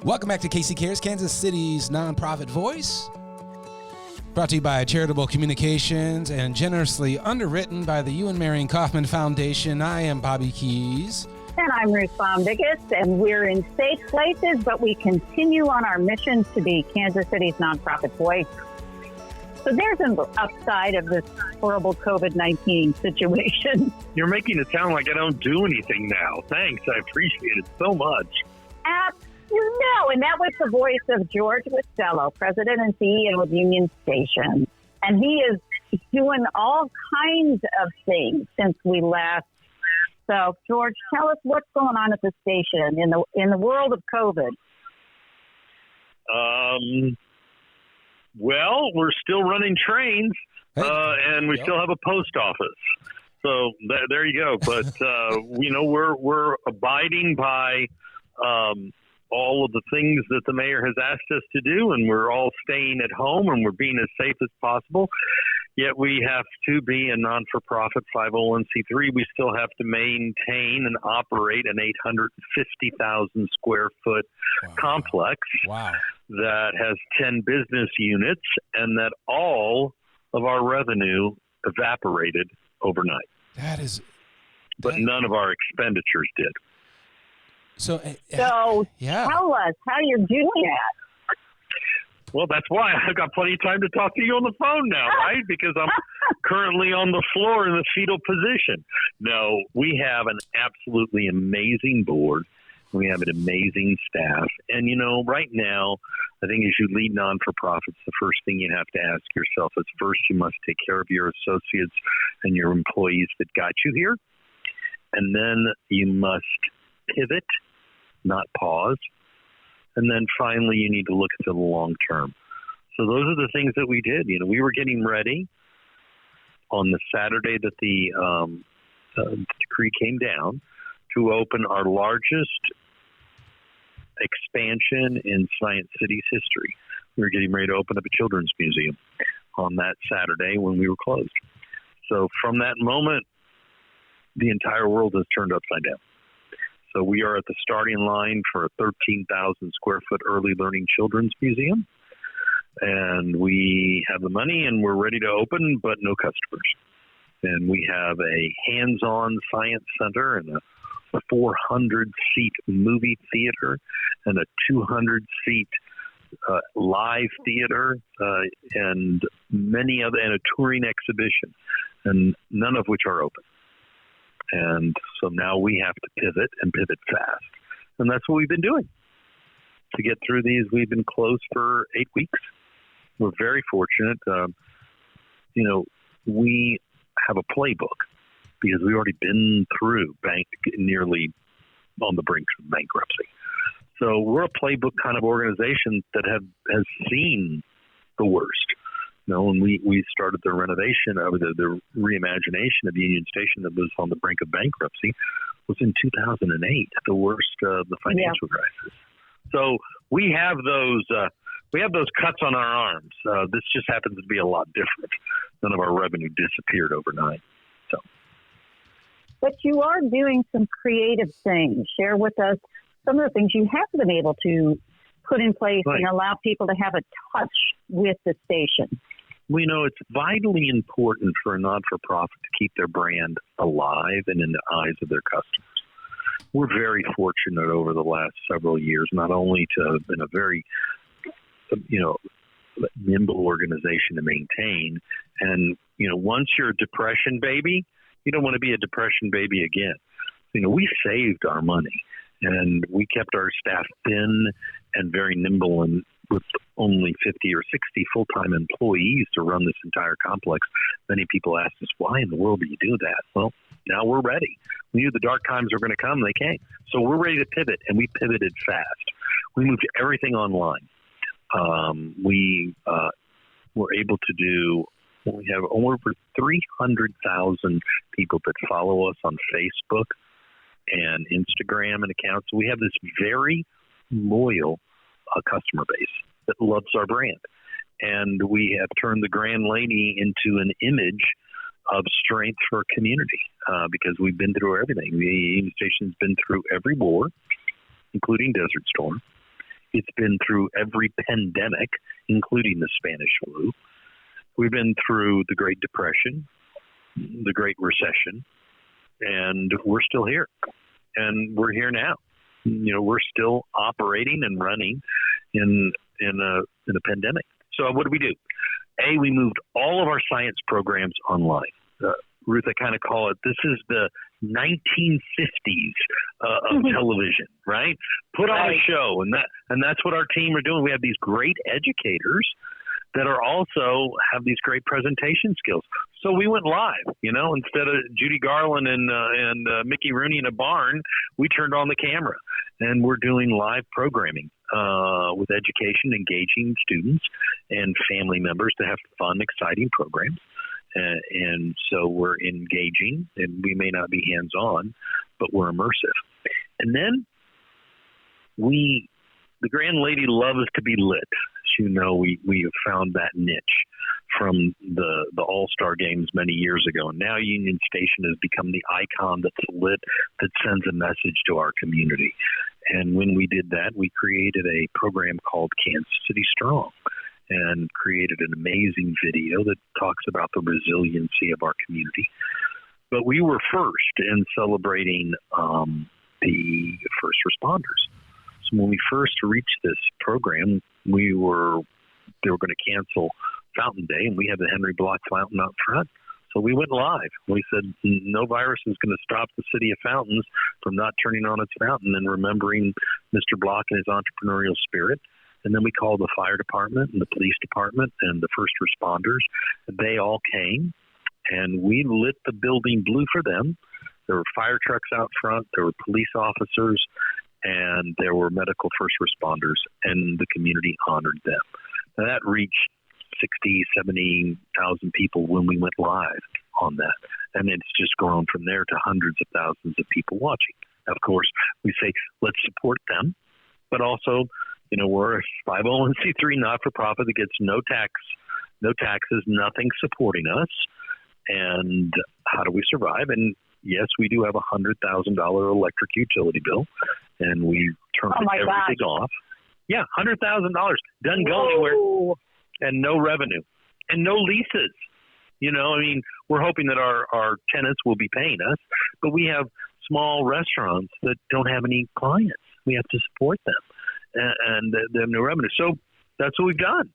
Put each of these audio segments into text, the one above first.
Welcome back to KC Cares, Kansas City's nonprofit voice. Brought to you by Charitable Communications and generously underwritten by the Ewan Marion Kaufman Foundation. I am Bobby Keys. And I'm Ruth Baum-Biggis, and we're in safe places, but we continue on our mission to be Kansas City's nonprofit voice. So there's an upside of this horrible COVID-19 situation. You're making it sound like I don't do anything now. Thanks. I appreciate it so much. No, and that was the voice of George Guastello, President and CEO of Union Station. And he is doing all kinds of things since we last. So, George, tell us what's going on at the station in the world of COVID. Well, we're still running trains, and we still have a post office. So there you go. But we're abiding by all of the things that the mayor has asked us to do, and we're all staying at home, and we're being as safe as possible. Yet we have to be a non-for-profit 501c3. We still have to maintain and operate an 850,000 square foot complex that has 10 business units, and that all of our revenue evaporated overnight. But none of our expenditures did. So tell us how you're doing that. Well, that's why I've got plenty of time to talk to you on the phone now, right? Because I'm currently on the floor in the fetal position. No, we have an absolutely amazing board. We have an amazing staff. And, right now, I think as you lead non-for-profits, the first thing you have to ask yourself is first you must take care of your associates and your employees that got you here. And then you must pivot, not pause. And then finally, you need to look at the long term. So those are the things that we did. We were getting ready on the Saturday that the decree came down to open our largest expansion in Science City's history. We were getting ready to open up a children's museum on that Saturday when we were closed. So from that moment, the entire world has turned upside down. So we are at the starting line for a 13,000 square foot early learning children's museum. And we have the money and we're ready to open, but no customers. And we have a hands-on science center and a 400-seat movie theater and a 200-seat live theater and many other, and a touring exhibition, and none of which are open. And so now we have to pivot and pivot fast. And that's what we've been doing. To get through these, we've been closed for 8 weeks. We're very fortunate. We have a playbook because we've already been through nearly on the brink of bankruptcy. So we're a playbook kind of organization that has seen the worst. When we started the renovation of the reimagination of Union Station that was on the brink of bankruptcy was in 2008, the worst of the financial crisis. So we have those cuts on our arms. This just happens to be a lot different. None of our revenue disappeared overnight. So, but you are doing some creative things. Share with us some of the things you have been able to put in place and allow people to have a touch with the station. It's vitally important for a not-for-profit to keep their brand alive and in the eyes of their customers. We're very fortunate over the last several years, not only to have been a very, nimble organization to maintain. And, once you're a depression baby, you don't want to be a depression baby again. We saved our money and we kept our staff thin and very nimble, and with only 50 or 60 full-time employees to run this entire complex. Many people ask us, why in the world do you do that? Well, now we're ready. We knew the dark times were going to come, they came. So we're ready to pivot, and we pivoted fast. We moved everything online. We were able to do, we have over 300,000 people that follow us on Facebook and Instagram and accounts. We have this very loyal customer base that loves our brand. And we have turned the Grand Lady into an image of strength for a community because we've been through everything. The Union Station's been through every war, including Desert Storm. It's been through every pandemic, including the Spanish flu. We've been through the Great Depression, the Great Recession, and we're still here. And we're here now. We're still operating and running in a pandemic. So what do we do? We moved all of our science programs online. Ruth, I kind of call it, this is the 1950s of television, right? Put on a show, and that's what our team are doing. We have these great educators that are also have these great presentation skills. So we went live, instead of Judy Garland and Mickey Rooney in a barn, we turned on the camera, and we're doing live programming with education, engaging students and family members to have fun, exciting programs. And so we're engaging, and we may not be hands-on, but we're immersive. And then the Grand Lady loves to be lit. As you know, we have found that niche from the All-Star Games many years ago. And now Union Station has become the icon that's lit, that sends a message to our community. And when we did that, we created a program called Kansas City Strong, and created an amazing video that talks about the resiliency of our community. But we were first in celebrating the first responders. So when we first reached this program, they were going to cancel Fountain Day, and we had the Henry Block Fountain out front. So we went live. We said no virus is going to stop the city of Fountains from not turning on its fountain and remembering Mr. Block and his entrepreneurial spirit. And then we called the fire department and the police department and the first responders. They all came, and we lit the building blue for them. There were fire trucks out front. There were police officers, and there were medical first responders, and the community honored them. Now, that reached 60, 70,000 people when we went live on that. And it's just grown from there to hundreds of thousands of people watching. Of course, we say, let's support them, but also, we're a 501c3 not-for-profit that gets no taxes, nothing supporting us. And how do we survive? And yes, we do have a $100,000 electric utility bill, and we turned everything off. Yeah, $100,000 doesn't go anywhere, and no revenue, and no leases. We're hoping that our tenants will be paying us, but we have small restaurants that don't have any clients. We have to support them. And they have no revenue. So that's what we've done.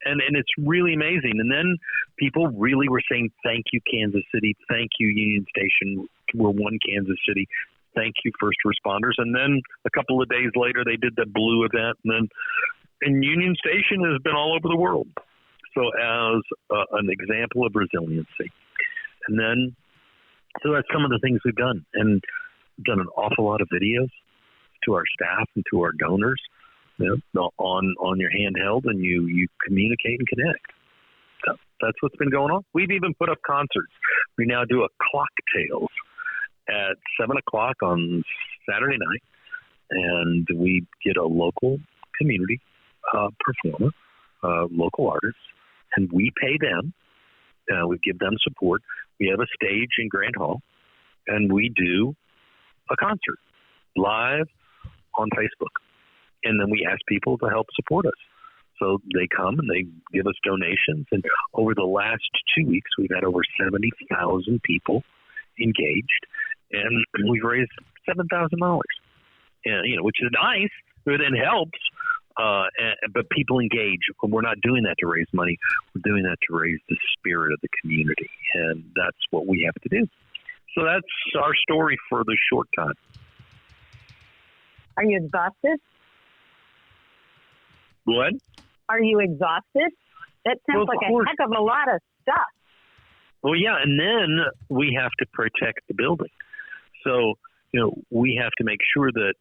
And it's really amazing. And then people really were saying, thank you, Kansas City. Thank you, Union Station. We're one Kansas City. Thank you, first responders. And then a couple of days later, they did the blue event. And Union Station has been all over the world. So as an example of resiliency. And then, so that's some of the things we've done. And we've done an awful lot of videos to our staff and to our donors, on your handheld, and you communicate and connect. So that's what's been going on. We've even put up concerts. We now do a Clocktails at 7:00 on Saturday night, and we get a local community performer, local artist, and we pay them. We give them support. We have a stage in Grand Hall, and we do a concert live on Facebook. And then we ask people to help support us. So they come and they give us donations. And over the last 2 weeks, we've had over 70,000 people engaged. And we've raised $7,000. And, which is nice, but it helps. But people engage. We're not doing that to raise money. We're doing that to raise the spirit of the community. And that's what we have to do. So that's our story for the short time. Are you exhausted? What? Are you exhausted? That sounds like a heck of a lot of stuff. Well, yeah, and then we have to protect the building. So, we have to make sure that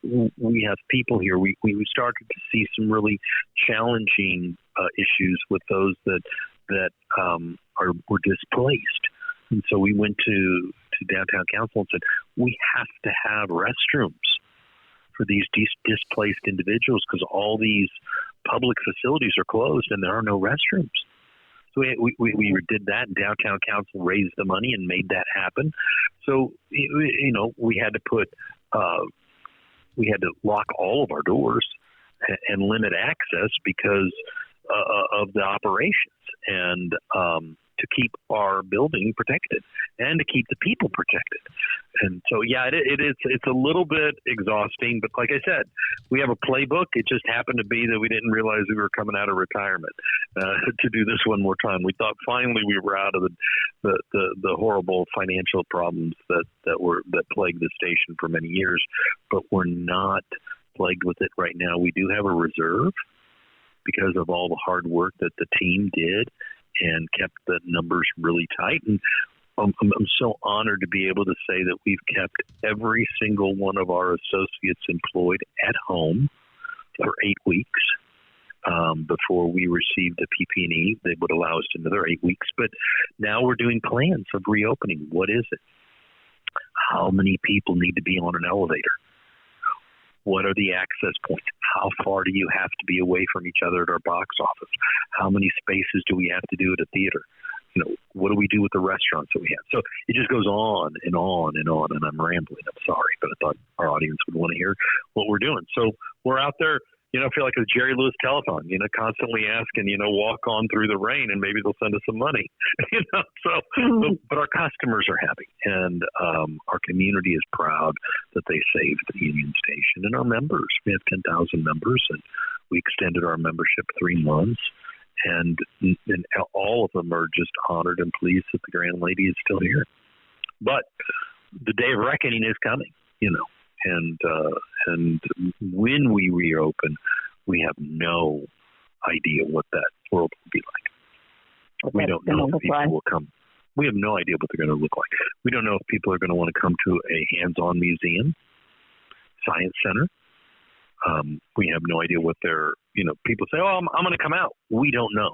we have people here. We started to see some really challenging issues with those that were displaced. And so we went to downtown council and said, we have to have restrooms for these displaced individuals because all these public facilities are closed and there are no restrooms. So we did that, and downtown council raised the money and made that happen. So, we had to put, we had to lock all of our doors and limit access because of the operations, and to keep our building protected and to keep the people protected. And so, it's a little bit exhausting, but like I said, we have a playbook. It just happened to be that we didn't realize we were coming out of retirement to do this one more time. We thought finally we were out of the horrible financial problems that plagued the station for many years, but we're not plagued with it right now. We do have a reserve because of all the hard work that the team did and kept the numbers really tight. And I'm so honored to be able to say that we've kept every single one of our associates employed at home for 8 weeks. Before we received the PP&E, they would allow us another 8 weeks. But now we're doing plans of reopening. What is it? How many people need to be on an elevator? What are the access points? How far do you have to be away from each other at our box office? How many spaces do we have to do at a theater? What do we do with the restaurants that we have? So it just goes on and on and on, and I'm rambling. I'm sorry, but I thought our audience would want to hear what we're doing. So we're out there, I feel like a Jerry Lewis telethon, constantly asking, walk on through the rain and maybe they'll send us some money, but our customers are happy, and our community is proud that they saved the Union Station, and our members, we have 10,000 members, and we extended our membership 3 months, and all of them are just honored and pleased that the Grand Lady is still here. But the day of reckoning is coming, and when we reopen, we have no idea what that world will be like. We don't know if people will come. We have no idea what they're going to look like. We don't know if people are going to want to come to a hands-on museum, science center. We have no idea what they're, people say, I'm going to come out. We don't know.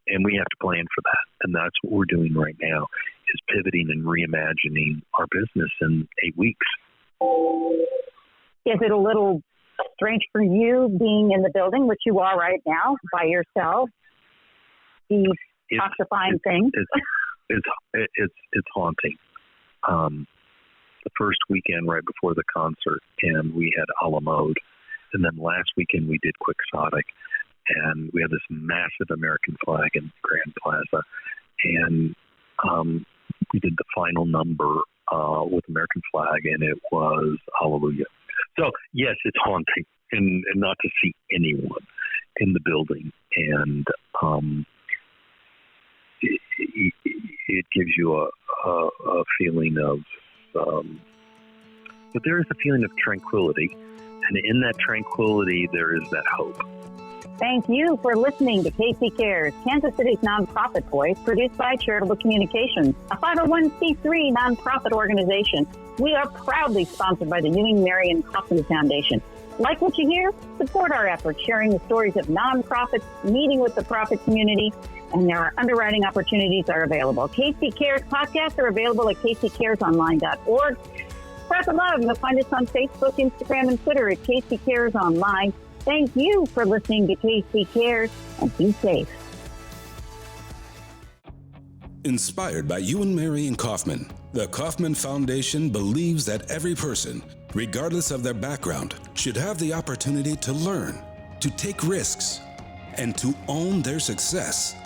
And we have to plan for that. And that's what we're doing right now, is pivoting and reimagining our business in 8 weeks. Is it a little strange for you being in the building, which you are right now, by yourself? These toxifying things? It's haunting. The first weekend right before the concert, and we had a la mode. And then last weekend we did Quixotic, and we had this massive American flag in Grand Plaza. And we did the final number with American flag, and it was Hallelujah. So, yes, it's haunting, and not to see anyone in the building. And it gives you a feeling of, but there is a feeling of tranquility. And in that tranquility, there is that hope. Thank you for listening to Casey Cares, Kansas City's nonprofit voice, produced by Charitable Communications, a 501c3 nonprofit organization. We are proudly sponsored by the Ewing, Marion Kauffman Foundation. Like what you hear? Support our efforts, sharing the stories of nonprofits, meeting with the profit community, and our underwriting opportunities are available. Casey Cares podcasts are available at caseycaresonline.org. Spread the love. You'll find us on Facebook, Instagram, and Twitter at Casey Cares Online. Thank you for listening to Casey Cares, and be safe. Inspired by Ewan Marion Kauffman, the Kauffman Foundation believes that every person, regardless of their background, should have the opportunity to learn, to take risks, and to own their success.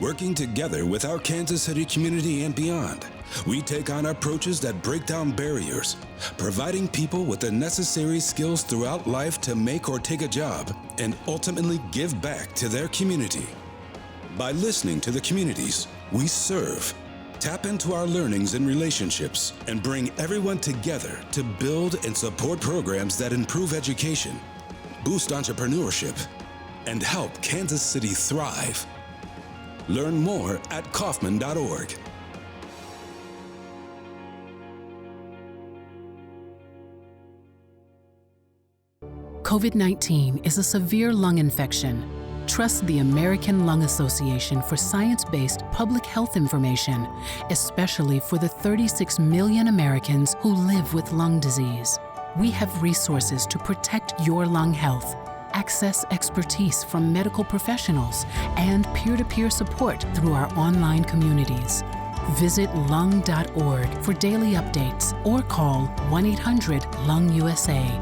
Working together with our Kansas City community and beyond, we take on approaches that break down barriers, providing people with the necessary skills throughout life to make or take a job and ultimately give back to their community. By listening to the communities we serve, tap into our learnings and relationships, and bring everyone together to build and support programs that improve education, boost entrepreneurship, and help Kansas City thrive. Learn more at Kauffman.org. COVID-19 is a severe lung infection. Trust the American Lung Association for science-based public health information, especially for the 36 million Americans who live with lung disease. We have resources to protect your lung health, access expertise from medical professionals, and peer-to-peer support through our online communities. Visit lung.org for daily updates or call 1-800-LUNG-USA.